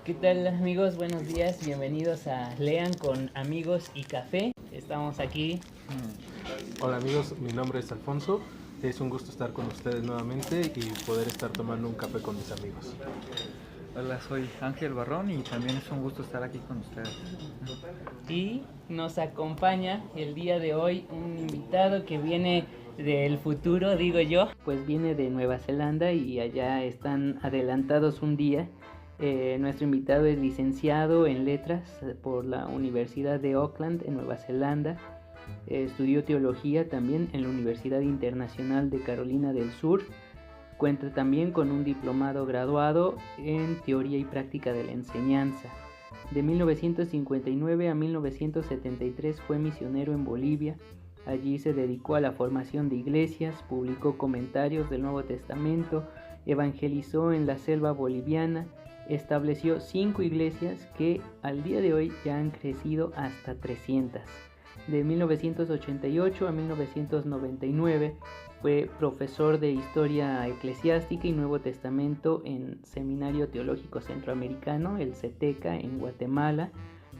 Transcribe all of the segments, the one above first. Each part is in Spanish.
¿Qué tal amigos? Buenos días, bienvenidos a Lean con Amigos y Café. Estamos aquí. Hola amigos, mi nombre es Alfonso. Es un gusto estar con ustedes nuevamente y poder estar tomando un café con mis amigos. Hola, soy Ángel Barrón y también es un gusto estar aquí con ustedes. Y nos acompaña el día de hoy un invitado que viene del futuro, digo yo. Pues viene de Nueva Zelanda y allá están adelantados un día. Nuestro invitado es licenciado en letras por la Universidad de Auckland en Nueva Zelanda. Estudió teología también en la Universidad Internacional de Carolina del Sur. Cuenta también con un diplomado graduado en teoría y práctica de la enseñanza. De 1959 a 1973 fue misionero en Bolivia. Allí se dedicó a la formación de iglesias, publicó comentarios del Nuevo Testamento, evangelizó en la selva boliviana, estableció 5 iglesias que al día de hoy ya han crecido hasta 300. De 1988 a 1999 fue profesor de Historia Eclesiástica y Nuevo Testamento en Seminario Teológico Centroamericano, el CETECA, en Guatemala.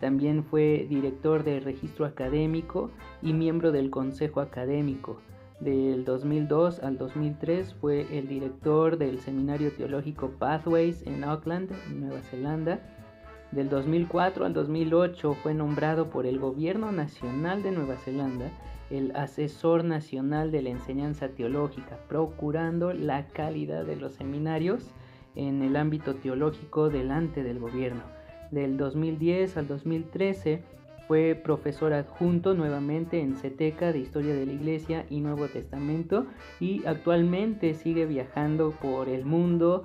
También fue director de Registro Académico y miembro del Consejo Académico. Del 2002 al 2003 fue el director del Seminario Teológico Pathways en Auckland, Nueva Zelanda. Del 2004 al 2008 fue nombrado por el Gobierno Nacional de Nueva Zelanda el Asesor Nacional de la Enseñanza Teológica, procurando la calidad de los seminarios en el ámbito teológico delante del gobierno. Del 2010 al 2013 fue profesor adjunto nuevamente en CETECA de Historia de la Iglesia y Nuevo Testamento y actualmente sigue viajando por el mundo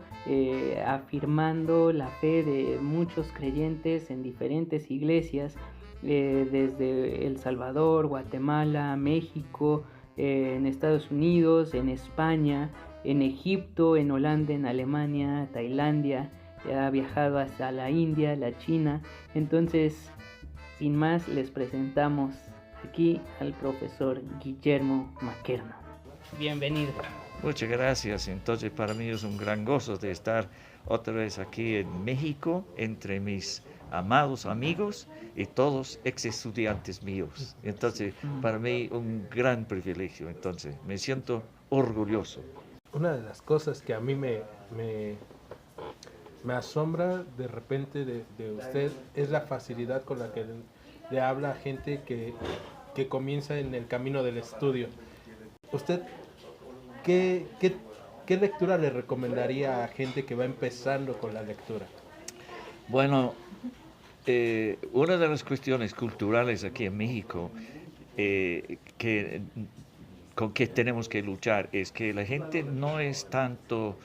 afirmando la fe de muchos creyentes en diferentes iglesias desde El Salvador, Guatemala, México, en Estados Unidos, en España, en Egipto, en Holanda, en Alemania, Tailandia, ha viajado hasta la India, la China. Entonces, sin más, les presentamos aquí al profesor Guillermo Maquerno. Bienvenido. Muchas gracias. Entonces, para mí es un gran gozo de estar otra vez aquí en México, entre mis amados amigos y todos ex estudiantes míos. Entonces, para mí un gran privilegio. Entonces, me siento orgulloso. Una de las cosas que a mí me asombra de repente de usted es la facilidad con la que le habla a gente que comienza en el camino del estudio. ¿Usted qué lectura le recomendaría a gente que va empezando con la lectura? Bueno, una de las cuestiones culturales aquí en México con que tenemos que luchar es que la gente no es tanto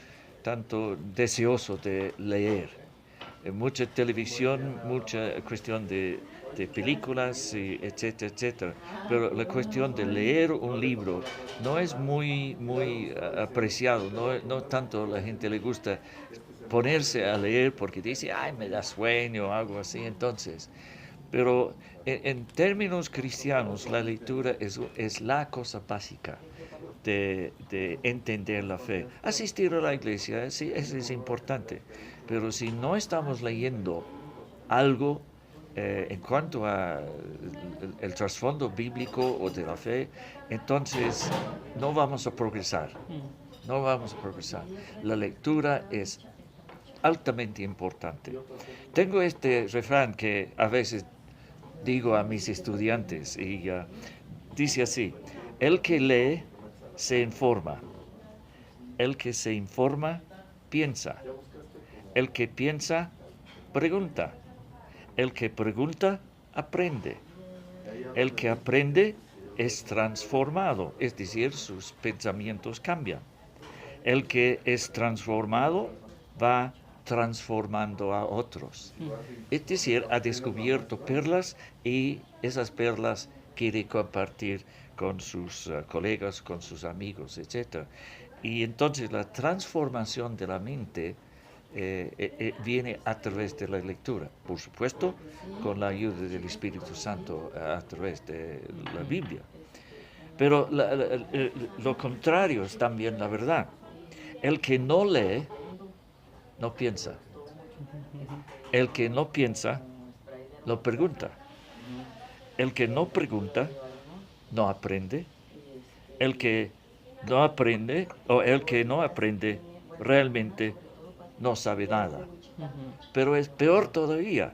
deseoso de leer. Mucha televisión, mucha cuestión de películas, etcétera, etcétera. Pero la cuestión de leer un libro no es muy apreciado, no tanto la gente le gusta ponerse a leer porque dice, ay, me da sueño o algo así, entonces. Pero en términos cristianos, la lectura es la cosa básica de entender la fe. Asistir a la iglesia, sí, eso es importante, pero si no estamos leyendo algo en cuanto a el trasfondo bíblico o de la fe, entonces no vamos a progresar. No vamos a progresar. La lectura es altamente importante. Tengo este refrán que a veces digo a mis estudiantes y dice así: el que lee se informa, el que se informa piensa, el que piensa pregunta, el que pregunta aprende, el que aprende es transformado, es decir, sus pensamientos cambian. El que es transformado va transformando a otros. Es decir, ha descubierto perlas y esas perlas quiere compartir con sus colegas, con sus amigos, etc. Y entonces la transformación de la mente viene a través de la lectura, por supuesto, con la ayuda del Espíritu Santo a través de la Biblia. Pero lo contrario es también la verdad. El que no lee, no piensa. El que no piensa, lo pregunta. El que no pregunta, no aprende. El que no aprende, o el que no aprende, realmente no sabe nada. Pero es peor todavía,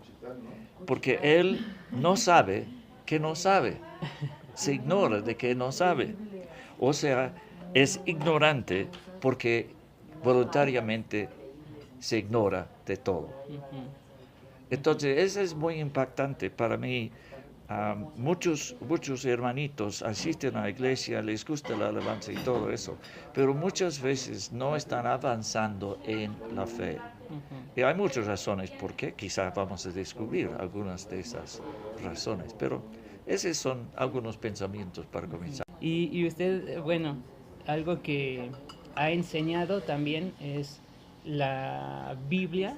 porque él no sabe que no sabe. Se ignora de que no sabe. O sea, es ignorante porque voluntariamente se ignora de todo. Entonces, eso es muy impactante para mí. Muchos hermanitos asisten a la iglesia, les gusta la alabanza y todo eso, pero muchas veces no están avanzando en la fe. Y hay muchas razones por qué, quizás vamos a descubrir algunas de esas razones, pero esos son algunos pensamientos para comenzar. Y usted, bueno, algo que ha enseñado también es la Biblia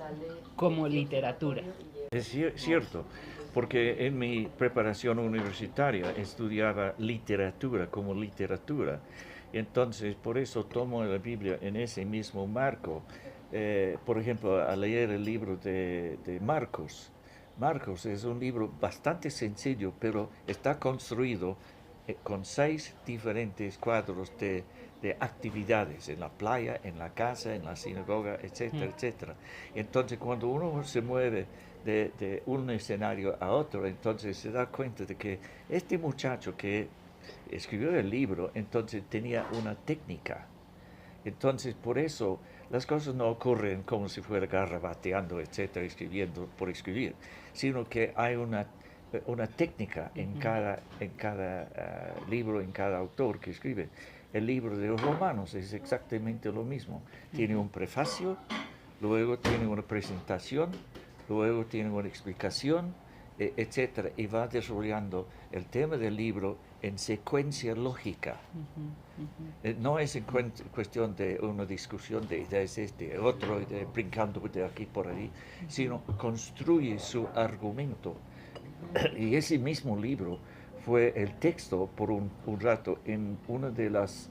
como literatura. Es cierto, porque en mi preparación universitaria estudiaba literatura como literatura. Entonces, por eso tomo la Biblia en ese mismo marco. Por ejemplo, a leer el libro de Marcos. Marcos es un libro bastante sencillo, pero está construido con 6 diferentes cuadros de actividades en la playa, en la casa, en la sinagoga, etcétera, etcétera. Entonces, cuando uno se mueve de un escenario a otro, entonces se da cuenta de que este muchacho que escribió el libro, entonces tenía una técnica. Entonces, por eso las cosas no ocurren como si fuera garrabateando, etcétera, escribiendo por escribir, sino que hay una técnica en cada libro, en cada autor que escribe. El libro de los Romanos es exactamente lo mismo. Tiene un prefacio, luego tiene una presentación, luego tiene una explicación, etcétera, y va desarrollando el tema del libro en secuencia lógica. No es en cuestión de una discusión de ideas de otro, brincando de aquí por ahí, sino construye su argumento. Y ese mismo libro fue el texto por un rato en una de las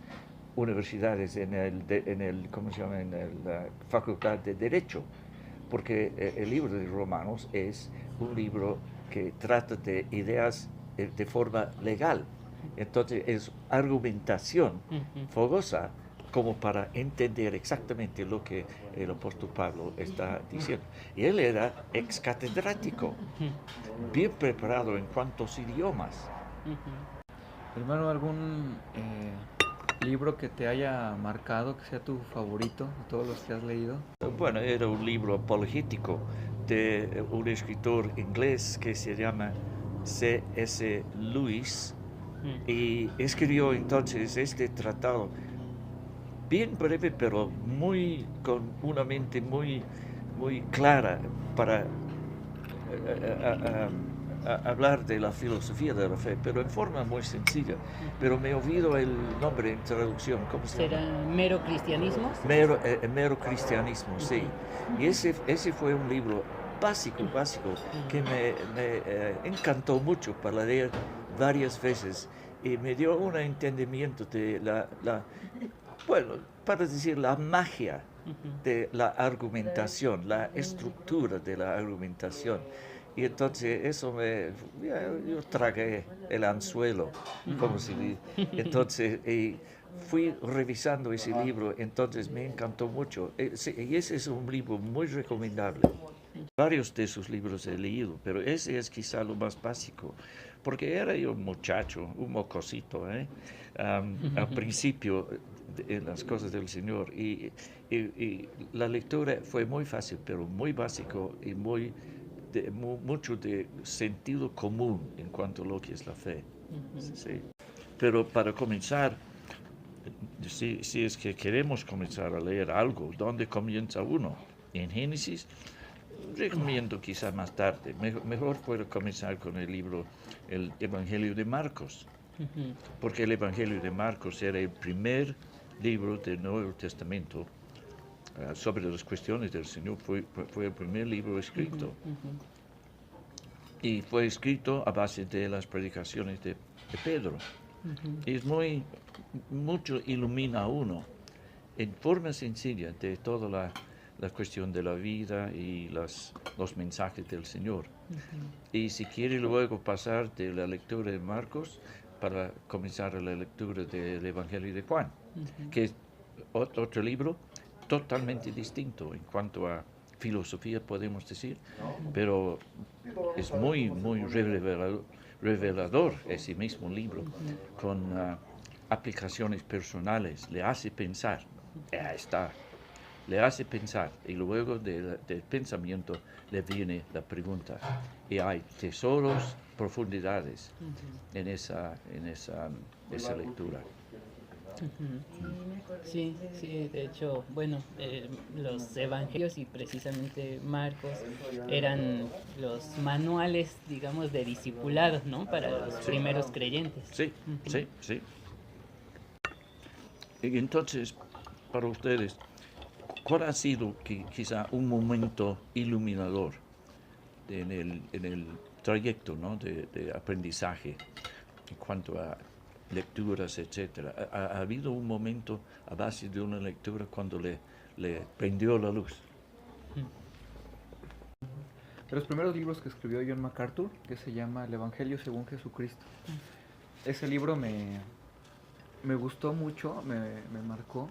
universidades en ¿cómo se llama? En la Facultad de Derecho, porque el libro de Romanos es un libro que trata de ideas de forma legal. Entonces es argumentación fogosa como para entender exactamente lo que el apóstol Pablo está diciendo. Y él era ex catedrático, bien preparado en cuantos idiomas. Hermano, ¿algún libro que te haya marcado, que sea tu favorito de todos los que has leído? Bueno, era un libro apologético de un escritor inglés que se llama C.S. Lewis, y escribió entonces este tratado bien breve, pero con una mente muy clara para hablar de la filosofía de la fe, pero en forma muy sencilla. Pero me olvido el nombre en traducción. ¿Cómo se llama? ¿Será mero cristianismo? Mero cristianismo, sí. Y ese fue un libro básico, que me encantó mucho para leer varias veces, y me dio un entendimiento de bueno, para decir, la magia de la argumentación, la estructura de la argumentación. Y entonces eso yo tragué el anzuelo, como se dice. Entonces, fui revisando ese libro, entonces me encantó mucho. Y ese es un libro muy recomendable. Varios de sus libros he leído, pero ese es quizá lo más básico, porque era yo un muchacho, un mocosito, al principio en las cosas del Señor, y la lectura fue muy fácil, pero muy básico y mucho de sentido común en cuanto a lo que es la fe. Sí. Pero para comenzar, si es que queremos comenzar a leer algo, ¿dónde comienza uno? En Génesis. Recomiendo quizá más tarde. Mejor puedo comenzar con el libro, el Evangelio de Marcos, porque el Evangelio de Marcos era el primer libro del Nuevo Testamento sobre las cuestiones del Señor. Fue el primer libro escrito. Y fue escrito a base de las predicaciones de Pedro. Y es mucho ilumina a uno en forma sencilla de toda la cuestión de la vida y los mensajes del Señor. Y si quiere luego pasar de la lectura de Marcos para comenzar la lectura del Evangelio de Juan, que es otro libro totalmente distinto en cuanto a filosofía, podemos decir, pero es muy, muy revelador ese mismo libro, con aplicaciones personales, le hace pensar, ahí está, le hace pensar, y luego del pensamiento le viene la pregunta, y hay tesoros, profundidades en esa lectura. Sí, sí, de hecho, bueno, los evangelios y precisamente Marcos eran los manuales, digamos, de discipulado, ¿no? Para los primeros creyentes. Sí, sí, sí. Y entonces, para ustedes, ¿cuál ha sido quizá un momento iluminador en el trayecto, ¿no? de aprendizaje en cuanto a lecturas, etcétera? ¿Ha habido un momento a base de una lectura cuando le prendió la luz? De los primeros libros que escribió John MacArthur, que se llama El Evangelio según Jesucristo. Ese libro me gustó mucho, me marcó,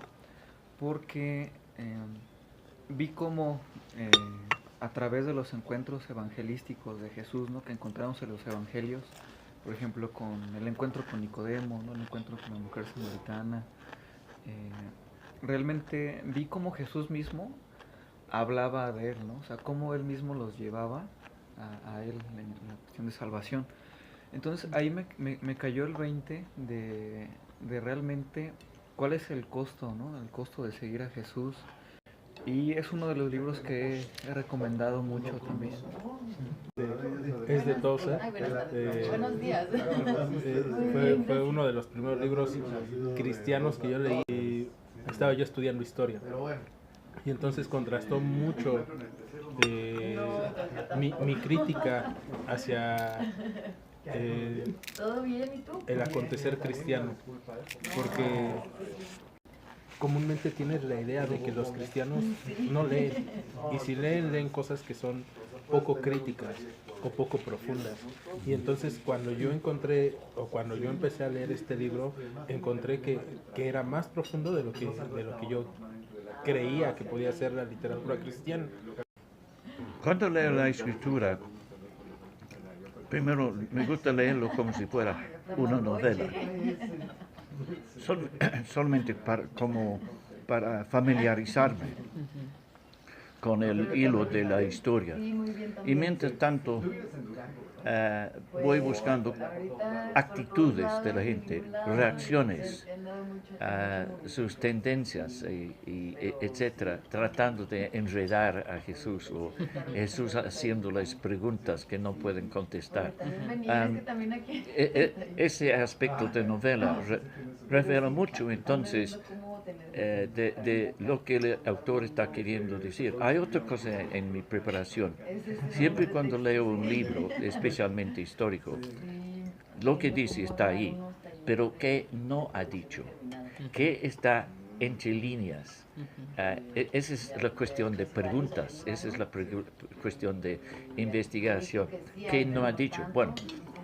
porque vi cómo a través de los encuentros evangelísticos de Jesús, ¿no? que encontramos en los evangelios, por ejemplo, con el encuentro con Nicodemo, ¿no? El encuentro con la mujer samaritana. Realmente vi cómo Jesús mismo hablaba de él, ¿no? O sea, cómo él mismo los llevaba a él en la cuestión de salvación. Entonces ahí me cayó el 20 de realmente cuál es el costo, ¿no? El costo de seguir a Jesús. Y es uno de los libros que he recomendado mucho también. Es de Tozer. Buenos días. Fue uno de los primeros libros cristianos que yo leí. Estaba yo estudiando historia. Y entonces contrastó mucho mi crítica hacia ¿Todo bien? ¿Y tú? el acontecer cristiano. Porque comúnmente tienes la idea de que los cristianos no leen, y si leen cosas que son poco críticas o poco profundas. Y entonces cuando yo empecé a leer este libro, encontré que era más profundo de lo que yo creía que podía ser la literatura cristiana. Cuando leo la escritura, primero me gusta leerlo como si fuera una novela. Solamente para familiarizarme con el hilo de la historia. Y mientras tanto voy buscando actitudes de la gente, reacciones, sus tendencias, etcétera, tratando de enredar a Jesús, o Jesús haciéndoles preguntas que no pueden contestar. Ese aspecto de novela revela mucho entonces de lo que el autor está queriendo decir. Hay otra cosa en mi preparación. Siempre cuando leo un libro, especialmente histórico, lo que dice está ahí, pero ¿qué no ha dicho? ¿Qué está entre líneas? Esa es la cuestión de preguntas, esa es la cuestión de investigación. ¿Qué no ha dicho? Bueno,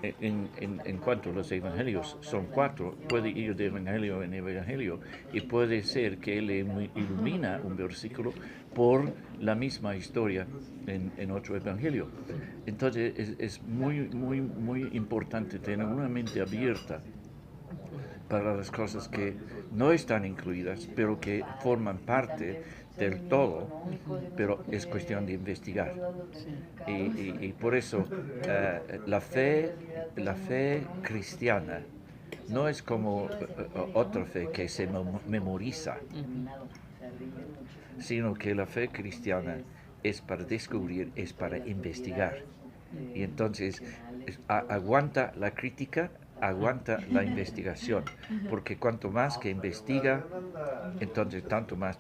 en cuanto a los evangelios, son 4, puede ir de evangelio en evangelio, y puede ser que él ilumina un versículo por la misma historia en otro evangelio. Entonces es muy, muy, muy importante tener una mente abierta para las cosas que no están incluidas, pero que forman parte del todo, pero es cuestión de investigar. Y por eso la fe cristiana no es como otra fe que se memoriza, sino que la fe cristiana es para descubrir, es para investigar. Y entonces aguanta la crítica, aguanta la investigación, porque cuanto más que investiga, entonces tanto más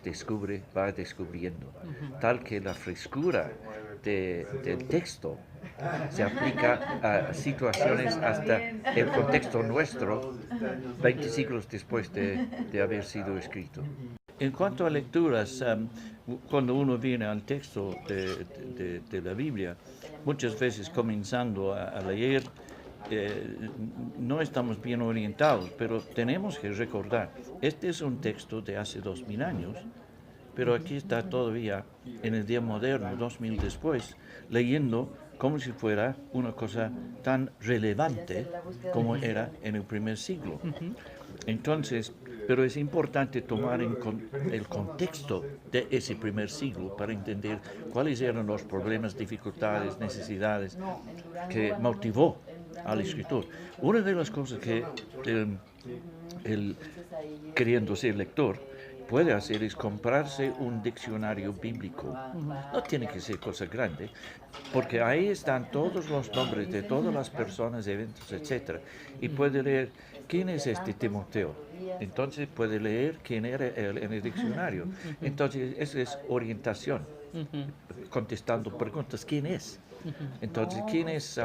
va descubriendo, tal que la frescura del texto se aplica a situaciones hasta el contexto nuestro, 20 siglos después de haber sido escrito. En cuanto a lecturas, cuando uno viene al texto de la Biblia, muchas veces comenzando a leer, no estamos bien orientados, pero tenemos que recordar, este es un texto de hace 2000 años, pero aquí está todavía en el día moderno, 2000 después, leyendo como si fuera una cosa tan relevante como era en el primer siglo. Entonces, pero es importante tomar el contexto de ese primer siglo para entender cuáles eran los problemas, dificultades, necesidades que motivó al escritor. Una de las cosas que queriendo ser lector, puede hacer es comprarse un diccionario bíblico. No tiene que ser cosa grande, porque ahí están todos los nombres de todas las personas, eventos, etc. Y puede leer quién es este Timoteo. Entonces puede leer quién era él en el diccionario. Entonces eso es orientación, contestando preguntas. ¿Quién es? Entonces, ¿quién es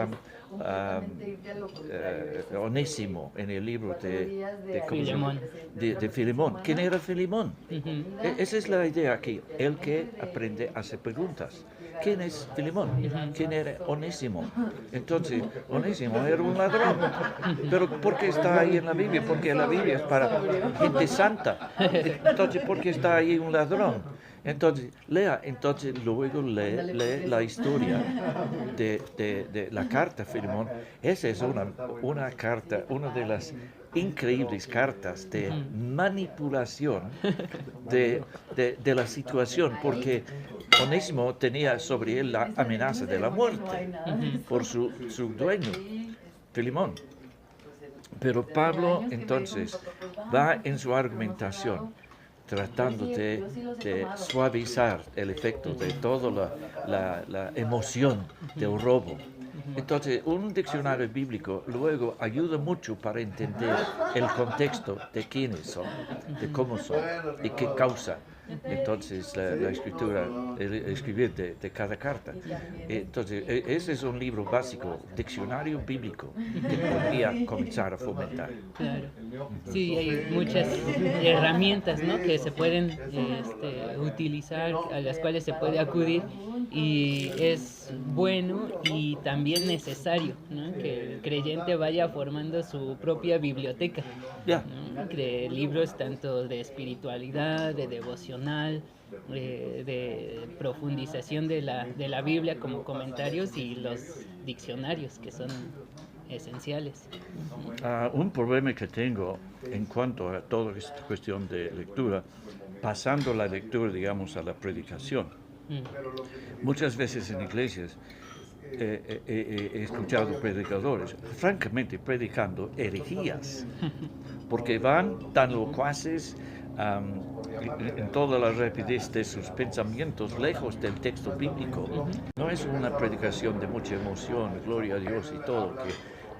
Onésimo en el libro de Filemón? De Filemón? ¿Quién era Filemón? Esa es la idea aquí, el que aprende a hacer preguntas. ¿Quién es Filemón? ¿Quién era Onésimo? Entonces, Onésimo era un ladrón. Pero ¿por qué está ahí en la Biblia? Porque la Biblia es para gente santa. Entonces, ¿por qué está ahí un ladrón? Entonces, luego lee la historia de la carta a Filemón. Esa es una carta, una de las increíbles cartas de manipulación de la situación, porque Onésimo tenía sobre él la amenaza de la muerte por su dueño, Filemón. Pero Pablo entonces va en su argumentación tratando de suavizar el efecto de toda la emoción del robo. Entonces, un diccionario bíblico luego ayuda mucho para entender el contexto de quiénes son, de cómo son y qué causa. Entonces, la escritura, el escribir de cada carta. Entonces, ese es un libro básico, diccionario bíblico, que podría comenzar a fomentar. Claro. Sí, hay muchas herramientas, ¿no?, que se pueden utilizar, a las cuales se puede acudir, y es bueno y también necesario, ¿no?, que el creyente vaya formando su propia biblioteca, ¿no?, de libros tanto de espiritualidad, de devocional, de profundización de la Biblia, como comentarios, y los diccionarios, que son esenciales. Un problema que tengo en cuanto a toda esta cuestión de lectura, pasando la lectura, digamos, a la predicación. Muchas veces en iglesias he escuchado predicadores, francamente, predicando herejías, porque van tan locuaces en toda la rapidez de sus pensamientos, lejos del texto bíblico. No es una predicación de mucha emoción, gloria a Dios y todo,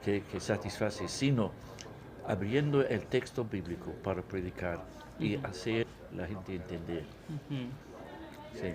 que satisface, sino abriendo el texto bíblico para predicar y hacer la gente entender. Sí.